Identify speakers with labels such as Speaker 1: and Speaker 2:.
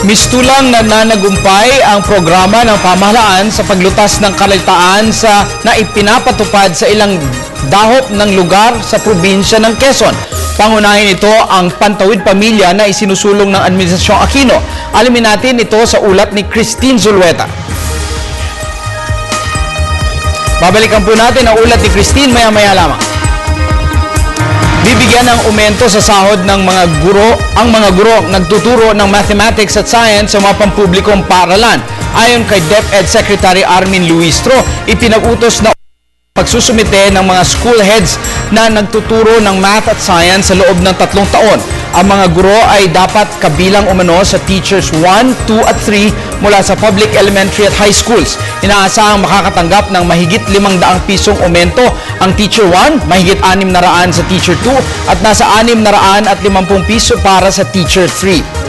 Speaker 1: Mistulang nananagumpay ang programa ng pamahalaan sa paglutas ng kalaytaan na ipinapatupad sa ilang dahop ng lugar sa probinsya ng Quezon. Pangunahin ito ang Pantawid Pamilya na isinusulong ng Administrasyong Aquino. Alamin natin ito sa ulat ni Christine Zulueta. Babalikan po natin ang ulat ni Christine maya-maya lamang. Bibigyan ng aumento sa sahod ng ang mga guro nagtuturo ng mathematics at science sa mga pampublikong paaralan. Ayon kay DepEd Secretary Armin Luistro, ipinag-utos na pagsusumite ng mga school heads na nagtuturo ng math at science sa loob ng 3 taon. Ang mga guro ay dapat kabilang umano sa Teachers 1, 2 at 3 mula sa public elementary at high schools. Inaasahang makakatanggap ng mahigit 500 pisong aumento ang Teacher 1, mahigit 600 sa Teacher 2 at nasa 650 piso para sa Teacher 3.